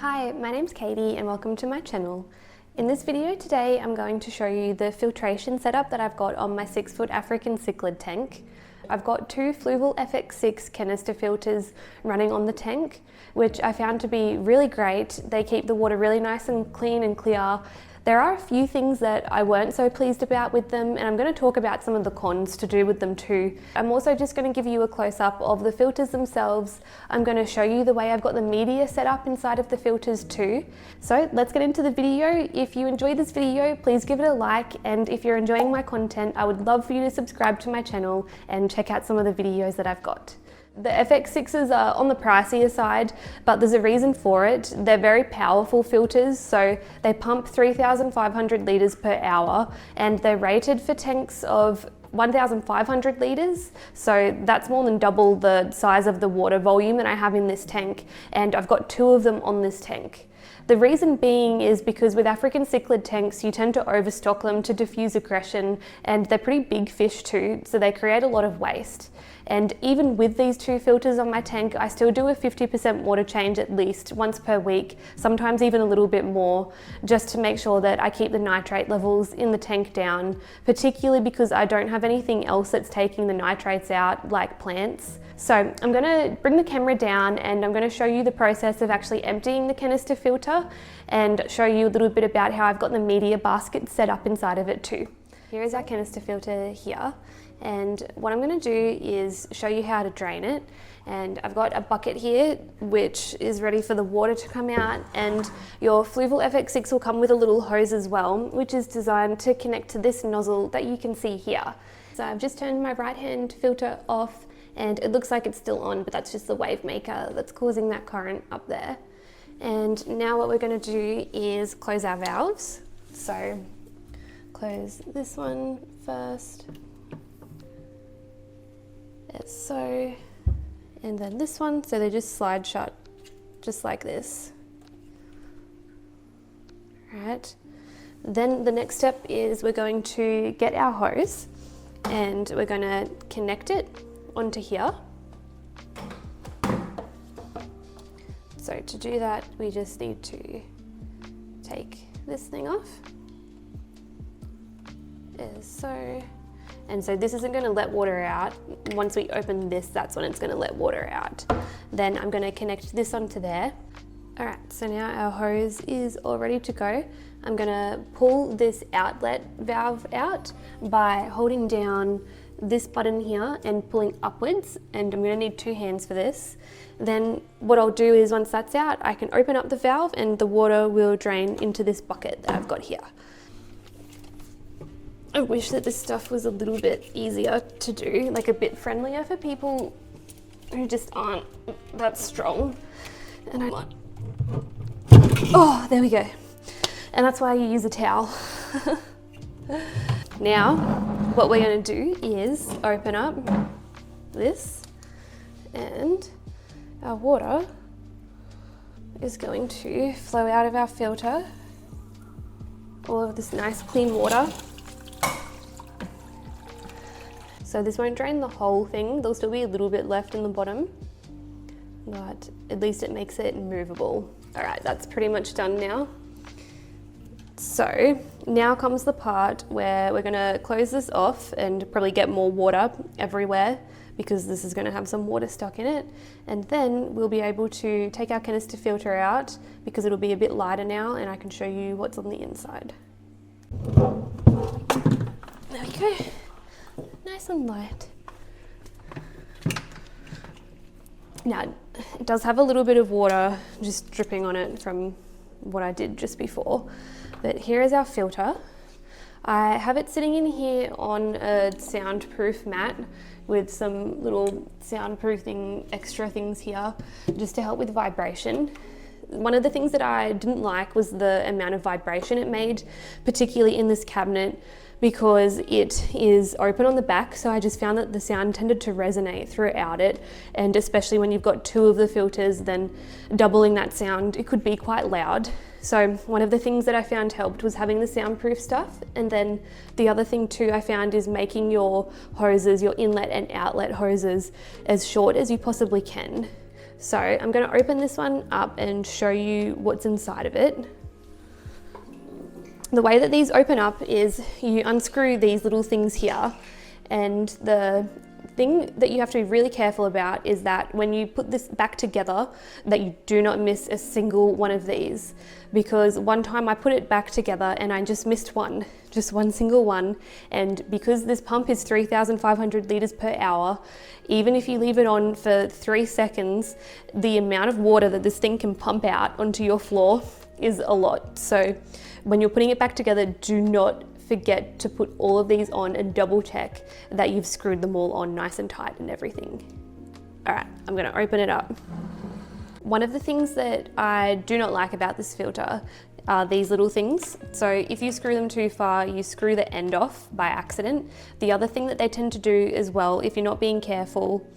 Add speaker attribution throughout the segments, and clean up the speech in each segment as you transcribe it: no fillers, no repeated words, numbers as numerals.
Speaker 1: Hi, my name's Katie and welcome to my channel. In this video today I'm going to show you the filtration setup that I've got on my 6-foot African Cichlid tank. I've got two Fluval FX6 canister filters running on the tank, which I found to be really great. They keep the water really nice and clean and clear. There are a few things that I weren't so pleased about with them, and I'm going to talk about some of the cons to do with them too. I'm also just going to give you a close-up of the filters themselves. I'm going to show you the way I've got the media set up inside of the filters too. So let's get into the video. If you enjoyed this video, please give it a like, and if you're enjoying my content, I would love for you to subscribe to my channel and check out some of the videos that I've got. The FX6s are on the pricier side, but there's a reason for it. They're very powerful filters, so they pump 3,500 litres per hour, and they're rated for tanks of 1,500 litres, so that's more than double the size of the water volume that I have in this tank, and I've got two of them on this tank. The reason being is because with African Cichlid tanks, you tend to overstock them to diffuse aggression, and they're pretty big fish too, so they create a lot of waste. And even with these two filters on my tank, I still do a 50% water change at least once per week, sometimes even a little bit more, just to make sure that I keep the nitrate levels in the tank down, particularly because I don't have anything else that's taking the nitrates out, like plants. So I'm going to bring the camera down and I'm going to show you the process of actually emptying the canister filter and show you a little bit about how I've got the media basket set up inside of it too. Here is our canister filter here, and what I'm going to do is show you how to drain it. And I've got a bucket here which is ready for the water to come out, and your Fluval FX6 will come with a little hose as well, which is designed to connect to this nozzle that you can see here. So I've just turned my right hand filter off, and it looks like it's still on, but that's just the wave maker that's causing that current up there. And now what we're going to do is close our valves. So close this one first, as so, and then this one, so they just slide shut just like this. Right. Then the next step is we're going to get our hose and we're going to connect it onto here. So to do that, we just need to take this thing off, as so. And so this isn't going to let water out. Once we open this, that's when it's going to let water out. Then I'm going to connect this onto there. All right, so now our hose is all ready to go. I'm going to pull this outlet valve out by holding down this button here and pulling upwards, and I'm going to need two hands for this. Then what I'll do is once that's out, I can open up the valve and the water will drain into this bucket that I've got here. I wish that this stuff was a little bit easier to do, like a bit friendlier for people who just aren't that strong. And I'm like, oh, there we go. And that's why you use a towel. Now, what we're going to do is open up this, and our water is going to flow out of our filter. All of this nice clean water. So this won't drain the whole thing, there'll still be a little bit left in the bottom, but at least it makes it movable. All right, that's pretty much done now. So now comes the part where we're gonna close this off and probably get more water everywhere, because this is gonna have some water stuck in it. And then we'll be able to take our canister filter out because it'll be a bit lighter now, and I can show you what's on the inside. There we go. Nice and light. Now, it does have a little bit of water just dripping on it from what I did just before, but here is our filter. I have it sitting in here on a soundproof mat with some little soundproofing extra things here just to help with vibration. One of the things that I didn't like was the amount of vibration it made, particularly in this cabinet, because it is open on the back, so I just found that the sound tended to resonate throughout it, and especially when you've got two of the filters, then doubling that sound, it could be quite loud. So one of the things that I found helped was having the soundproof stuff, and then the other thing too I found is making your hoses, your inlet and outlet hoses, as short as you possibly can. So I'm going to open this one up and show you what's inside of it. The way that these open up is you unscrew these little things here, and the thing that you have to be really careful about is that when you put this back together, that you do not miss a single one of these, because one time I put it back together and I just missed one, just one single one. And because this pump is 3,500 litres per hour, even if you leave it on for 3 seconds, the amount of water that this thing can pump out onto your floor is a lot. So when you're putting it back together, do not forget to put all of these on and double check that you've screwed them all on nice and tight and everything. All right, I'm gonna open it up. One of the things that I do not like about this filter are these little things. So if you screw them too far, you screw the end off by accident. The other thing that they tend to do as well, if you're not being careful,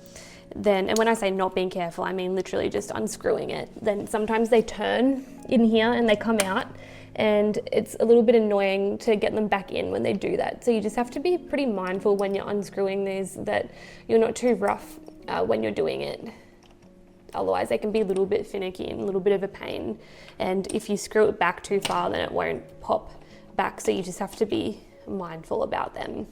Speaker 1: then, and when I say not being careful, I mean literally just unscrewing it, then sometimes they turn in here and they come out, and it's a little bit annoying to get them back in when they do that. So you just have to be pretty mindful when you're unscrewing these that you're not too rough when you're doing it. Otherwise they can be a little bit finicky and a little bit of a pain. And if you screw it back too far, then it won't pop back. So you just have to be mindful about them.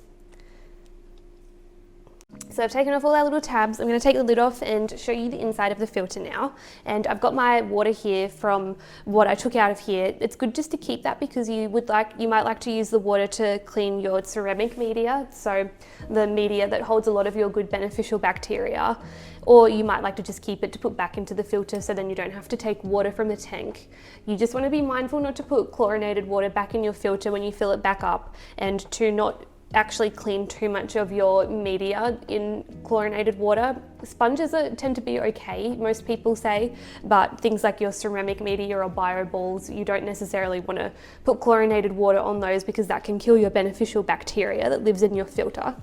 Speaker 1: So I've taken off all our little tabs. I'm going to take the lid off and show you the inside of the filter now. And I've got my water here from what I took out of here. It's good just to keep that because you might like to use the water to clean your ceramic media, so the media that holds a lot of your good beneficial bacteria. Or you might like to just keep it to put back into the filter, so then you don't have to take water from the tank. You just want to be mindful not to put chlorinated water back in your filter when you fill it back up, and to not actually clean too much of your media in chlorinated water. Sponges tend to be okay, most people say, but things like your ceramic media or bio balls, you don't necessarily want to put chlorinated water on those because that can kill your beneficial bacteria that lives in your filter.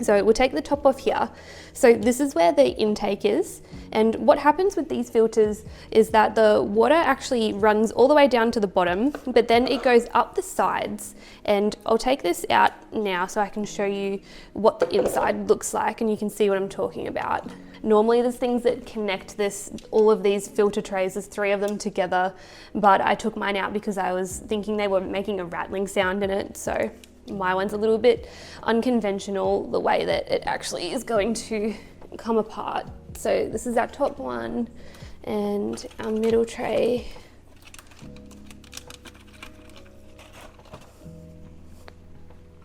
Speaker 1: So we'll take the top off here. So this is where the intake is. And what happens with these filters is that the water actually runs all the way down to the bottom, but then it goes up the sides. And I'll take this out now so I can show you what the inside looks like and you can see what I'm talking about. Normally there's things that connect all of these filter trays, there's 3 of them together, but I took mine out because I was thinking they were making a rattling sound in it. So my one's a little bit unconventional, the way that it actually is going to come apart. So this is our top one and our middle tray.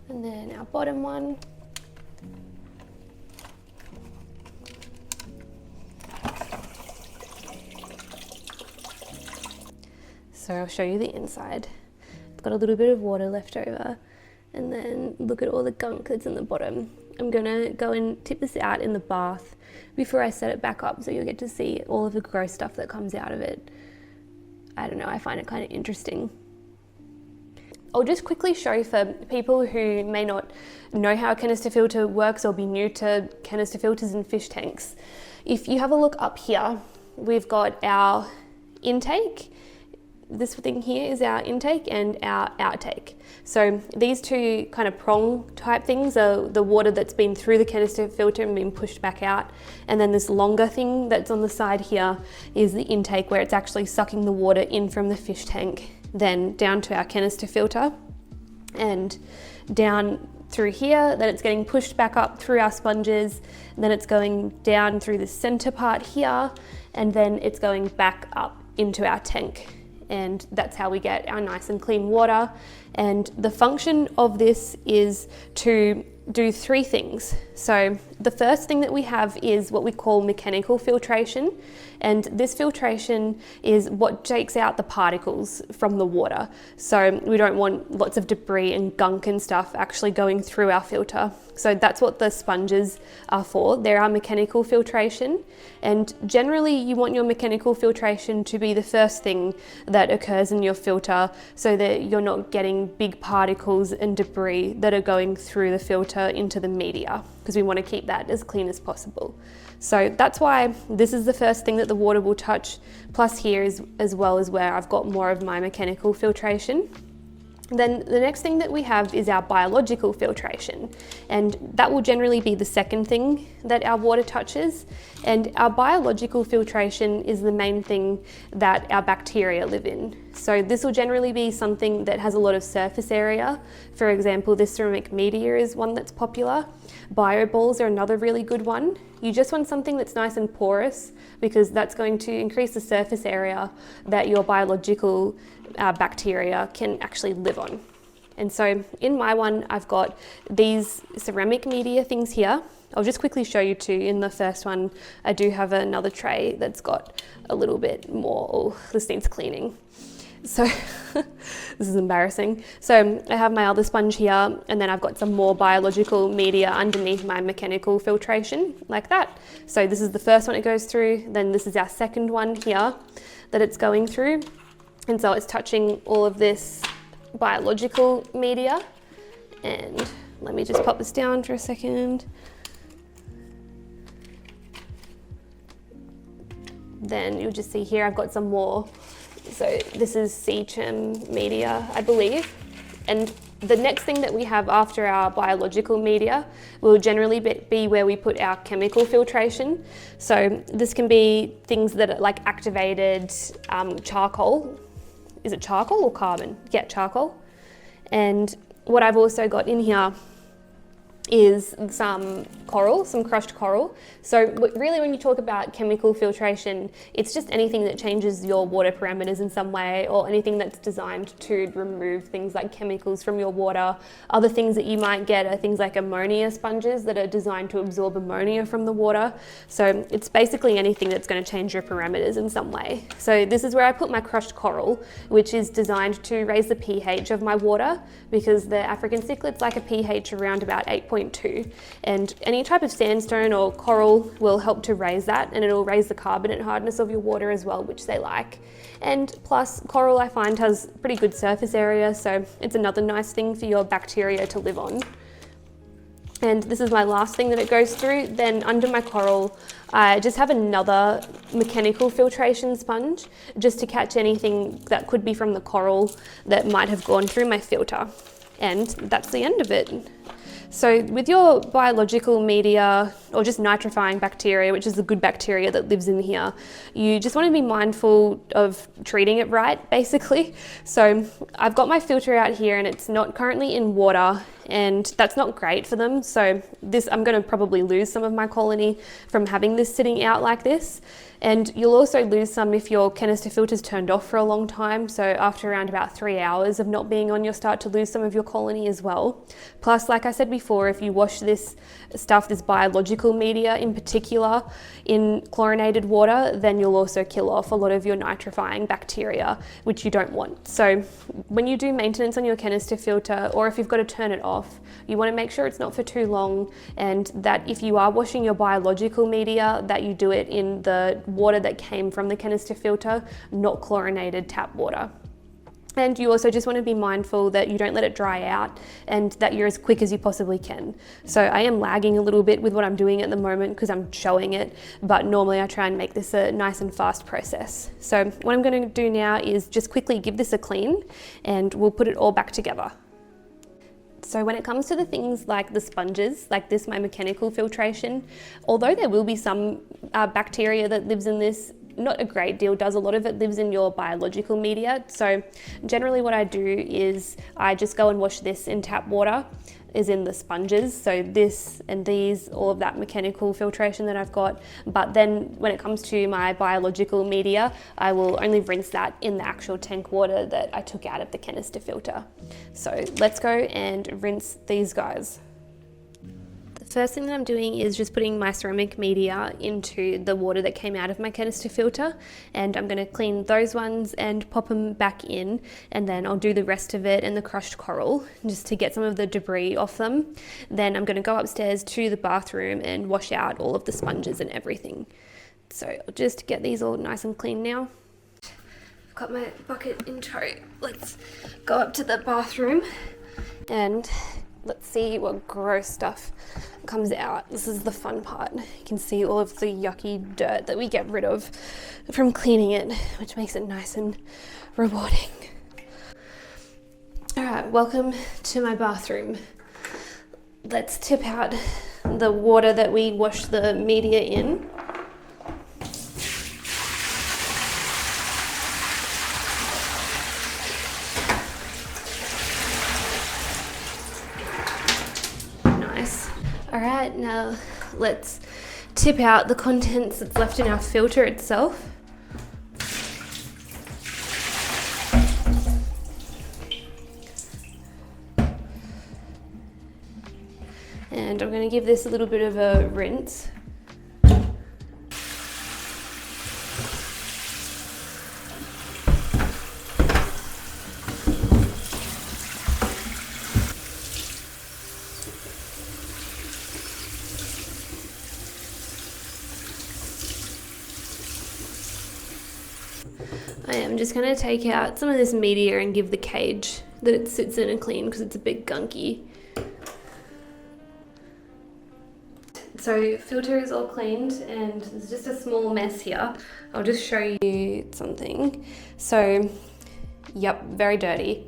Speaker 1: And then our bottom one. So I'll show you the inside. It's got a little bit of water left over. And then look at all the gunk that's in the bottom. I'm gonna go and tip this out in the bath before I set it back up, so you'll get to see all of the gross stuff that comes out of it. I don't know, I find it kind of interesting. I'll just quickly show for people who may not know how a canister filter works or be new to canister filters in fish tanks. If you have a look up here, we've got our intake. This thing here is our intake and our outtake. So these 2 kind of prong type things are the water that's been through the canister filter and been pushed back out. And then this longer thing that's on the side here is the intake, where it's actually sucking the water in from the fish tank, then down to our canister filter and down through here. Then it's getting pushed back up through our sponges. Then it's going down through the center part here, and then it's going back up into our tank. And that's how we get our nice and clean water. And the function of this is to do 3 things. So the first thing that we have is what we call mechanical filtration. And this filtration is what takes out the particles from the water. So we don't want lots of debris and gunk and stuff actually going through our filter. So that's what the sponges are for. They're our mechanical filtration. And generally you want your mechanical filtration to be the first thing that occurs in your filter, so that you're not getting big particles and debris that are going through the filter into the media, because we want to keep that as clean as possible. So that's why this is the first thing that the water will touch, plus here is as well as where I've got more of my mechanical filtration. Then the next thing that we have is our biological filtration, and that will generally be the second thing that our water touches. And our biological filtration is the main thing that our bacteria live in. So this will generally be something that has a lot of surface area. For example, this ceramic media is one that's popular. Bioballs are another really good one. You just want something that's nice and porous, because that's going to increase the surface area that your biological bacteria can actually live on. And so in my one, I've got these ceramic media things here. I'll just quickly show you two. In the first one, I do have another tray that's got a little bit more. Oh, this needs cleaning. So this is embarrassing. So I have my other sponge here, and then I've got some more biological media underneath my mechanical filtration, like that. So this is the first one it goes through. Then this is our second one here that it's going through. And so it's touching all of this biological media. And let me just pop this down for a second. Then you'll just see here I've got some more. So this is Cichlids media, I believe. And the next thing that we have after our biological media will generally be where we put our chemical filtration. So this can be things that are like activated charcoal. Is it charcoal or carbon? Yeah, charcoal. And what I've also got in here is some coral, some crushed coral. So really when you talk about chemical filtration, it's just anything that changes your water parameters in some way, or anything that's designed to remove things like chemicals from your water. Other things that you might get are things like ammonia sponges that are designed to absorb ammonia from the water. So it's basically anything that's going to change your parameters in some way. So this is where I put my crushed coral, which is designed to raise the pH of my water, because the African cichlids like a pH around about 8.2, and any type of sandstone or coral will help to raise that, and it'll raise the carbonate hardness of your water as well, which they like. And plus, coral I find has pretty good surface area, so it's another nice thing for your bacteria to live on. And this is my last thing that it goes through. Then under my coral, I just have another mechanical filtration sponge, just to catch anything that could be from the coral that might have gone through my filter. And that's the end of it. So with your biological media, or just nitrifying bacteria, which is the good bacteria that lives in here, you just want to be mindful of treating it right, basically. So I've got my filter out here, and it's not currently in water, and that's not great for them. So this, I'm going to probably lose some of my colony from having this sitting out like this. And you'll also lose some if your canister filter's turned off for a long time. So after around about 3 hours of not being on, you'll start to lose some of your colony as well. Plus, like I said before, if you wash this stuff, this biological media in particular, in chlorinated water, then you'll also kill off a lot of your nitrifying bacteria, which you don't want. So when you do maintenance on your canister filter, or if you've got to turn it off, you want to make sure it's not for too long, and that if you are washing your biological media, that you do it in the water that came from the canister filter, not chlorinated tap water. And you also just want to be mindful that you don't let it dry out, and that you're as quick as you possibly can. So I am lagging a little bit with what I'm doing at the moment because I'm showing it, but normally I try and make this a nice and fast process. So what I'm going to do now is just quickly give this a clean, and we'll put it all back together. So when it comes to the things like the sponges, like this, my mechanical filtration, although there will be some bacteria that lives in this, not a great deal does. A lot of it lives in your biological media. So generally what I do is I just go and wash this in tap water, is in the sponges. So this and these, all of that mechanical filtration that I've got. But then when it comes to my biological media, I will only rinse that in the actual tank water that I took out of the canister filter. So let's go and rinse these guys. First thing that I'm doing is just putting my ceramic media into the water that came out of my canister filter, and I'm going to clean those ones and pop them back in, and then I'll do the rest of it and the crushed coral just to get some of the debris off them. Then I'm going to go upstairs to the bathroom and wash out all of the sponges and everything. So I'll just get these all nice and clean now. I've got my bucket in tow. Let's go up to the bathroom and let's see what gross stuff comes out. This is the fun part. You can see all of the yucky dirt that we get rid of from cleaning it, which makes it nice and rewarding. All right, welcome to my bathroom. Let's tip out the water that we washed the media in. Nice. All right, now let's tip out the contents that's left in our filter itself. And I'm going to give this a little bit of a rinse. I am just going to take out some of this media and give the cage that it sits in a clean because it's a bit gunky. So filter is all cleaned and there's just a small mess here. I'll just show you something. So, yep, very dirty.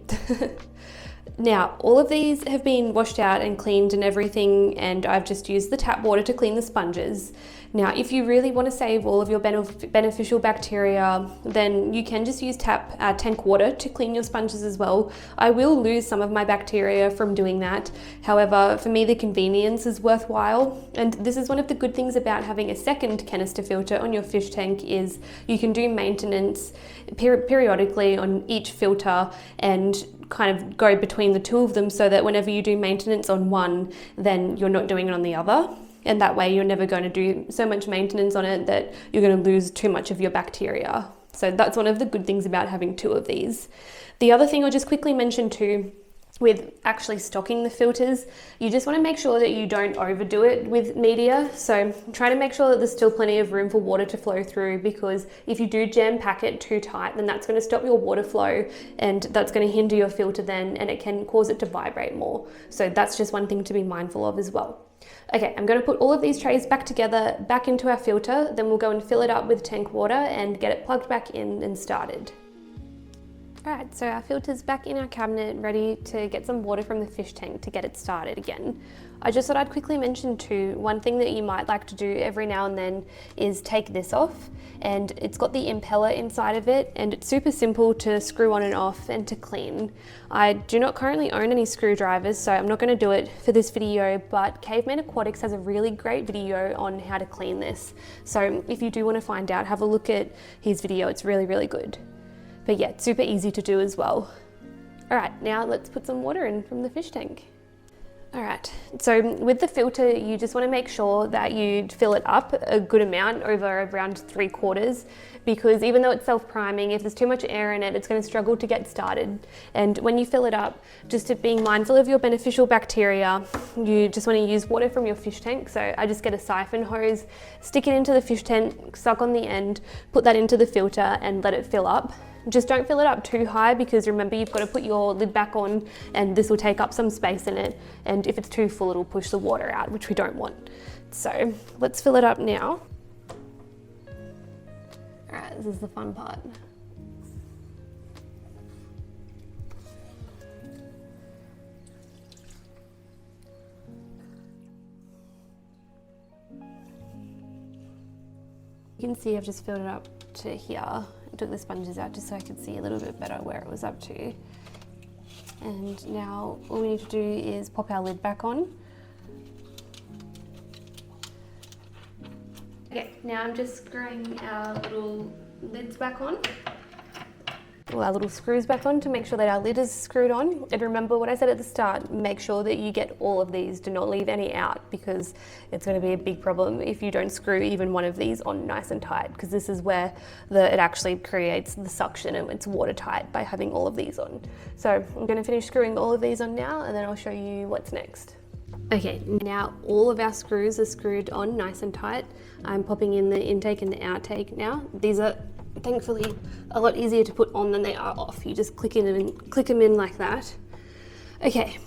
Speaker 1: Now, all of these have been washed out and cleaned and everything, and I've just used the tap water to clean the sponges. Now, if you really want to save all of your beneficial bacteria, then you can just use tank water to clean your sponges as well. I will lose some of my bacteria from doing that. However, for me, the convenience is worthwhile. And this is one of the good things about having a second canister filter on your fish tank is you can do maintenance periodically on each filter and kind of go between the two of them so that whenever you do maintenance on one, then you're not doing it on the other. And that way you're never going to do so much maintenance on it that you're going to lose too much of your bacteria. So that's one of the good things about having two of these. The other thing I'll just quickly mention too, with actually stocking the filters, you just want to make sure that you don't overdo it with media. So try to make sure that there's still plenty of room for water to flow through, because if you do jam pack it too tight, then that's going to stop your water flow and that's going to hinder your filter then, and it can cause it to vibrate more. So that's just one thing to be mindful of as well. Okay, I'm going to put all of these trays back together, back into our filter, then we'll go and fill it up with tank water and get it plugged back in and started. Alright, so our filter's back in our cabinet, ready to get some water from the fish tank to get it started again. I just thought I'd quickly mention too, one thing that you might like to do every now and then is take this off, and it's got the impeller inside of it, and it's super simple to screw on and off and to clean. I do not currently own any screwdrivers, so I'm not going to do it for this video, but Caveman Aquatics has a really great video on how to clean this. So if you do want to find out, have a look at his video, it's really, really good. But yeah, it's super easy to do as well. All right, now let's put some water in from the fish tank. All right, so with the filter, you just want to make sure that you fill it up a good amount, over around 3/4, because even though it's self-priming, if there's too much air in it, it's going to struggle to get started. And when you fill it up, just being mindful of your beneficial bacteria, you just want to use water from your fish tank. So I just get a siphon hose, stick it into the fish tank, suck on the end, put that into the filter and let it fill up. Just don't fill it up too high, because remember you've got to put your lid back on and this will take up some space in it, and if it's too full it'll push the water out, which we don't want. So let's fill it up now. Alright, this is the fun part. You can see I've just filled it up to here. I took the sponges out just so I could see a little bit better where it was up to. And now all we need to do is pop our lid back on. Okay, now I'm just screwing our little lids back on. Our little screws back on to make sure that our lid is screwed on. And remember what I said at the start, make sure that you get all of these, do not leave any out, because it's going to be a big problem if you don't screw even one of these on nice and tight, because this is where it actually creates the suction and it's watertight by having all of these on. So I'm going to finish screwing all of these on now, and then I'll show you what's next. Okay, now all of our screws are screwed on nice and tight. I'm popping in the intake and the outtake now. These are thankfully a lot easier to put on than they are off. You just click them in like that. Okay,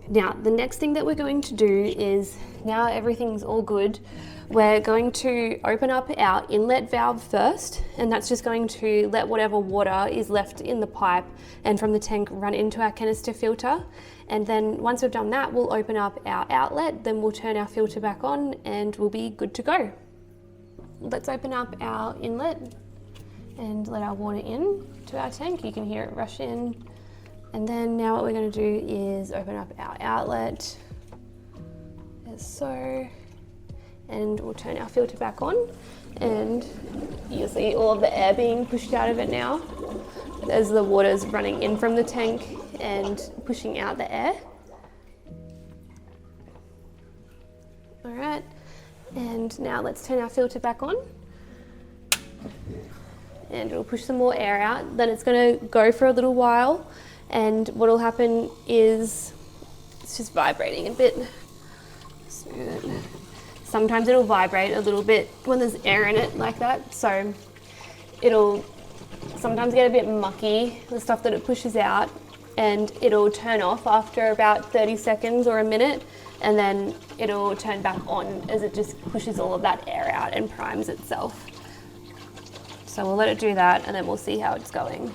Speaker 1: Now, the next thing that we're going to do is, now everything's all good, we're going to open up our inlet valve first, and that's just going to let whatever water is left in the pipe and from the tank run into our canister filter. And then once we've done that, we'll open up our outlet, then we'll turn our filter back on and we'll be good to go. Let's open up our inlet and let our water in to our tank. You can hear it rush in. And then now what we're going to do is open up our outlet, as so, and we'll turn our filter back on, and you'll see all of the air being pushed out of it now as the water's running in from the tank and pushing out the air. All right, and now let's turn our filter back on, and it'll push some more air out. Then it's going to go for a little while. And what will happen is it's just vibrating a bit. Sometimes it'll vibrate a little bit when there's air in it like that. So it'll sometimes get a bit mucky, the stuff that it pushes out, and it'll turn off after about 30 seconds or a minute, and then it'll turn back on as it just pushes all of that air out and primes itself. So we'll let it do that, and then we'll see how it's going.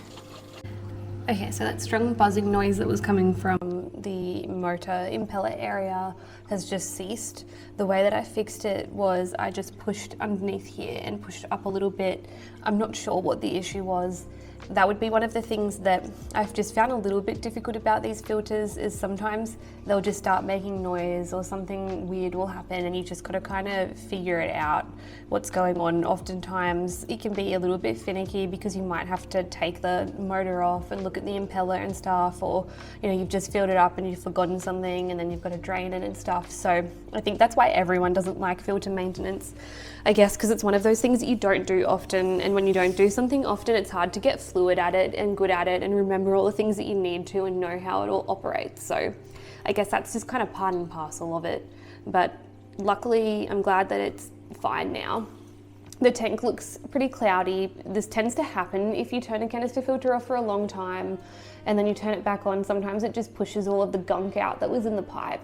Speaker 1: Okay, so that strong buzzing noise that was coming from the motor impeller area has just ceased. The way that I fixed it was I just pushed underneath here and pushed up a little bit. I'm not sure what the issue was. That would be one of the things that I've just found a little bit difficult about these filters, is sometimes they'll just start making noise or something weird will happen, and you just got to kind of figure it out what's going on. Oftentimes it can be a little bit finicky because you might have to take the motor off and look at the impeller and stuff, or you've just filled it up and you've forgotten something and then you've got to drain it and stuff. So I think that's why everyone doesn't like filter maintenance, I guess, because it's one of those things that you don't do often, and when you don't do something often, it's hard to get fluid at it and good at it and remember all the things that you need to and know how it all operates. So I guess that's just kind of part and parcel of it. But luckily, I'm glad that it's fine now. The tank looks pretty cloudy. This tends to happen if you turn a canister filter off for a long time and then you turn it back on. Sometimes it just pushes all of the gunk out that was in the pipe.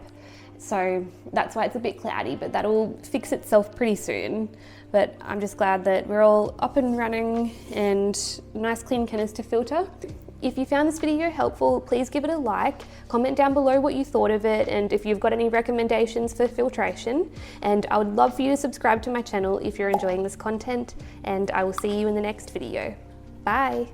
Speaker 1: So that's why it's a bit cloudy, but that'll fix itself pretty soon. But I'm just glad that we're all up and running and nice clean canister filter. If you found this video helpful, please give it a like, comment down below what you thought of it, and if you've got any recommendations for filtration. And I would love for you to subscribe to my channel if you're enjoying this content, and I will see you in the next video. Bye.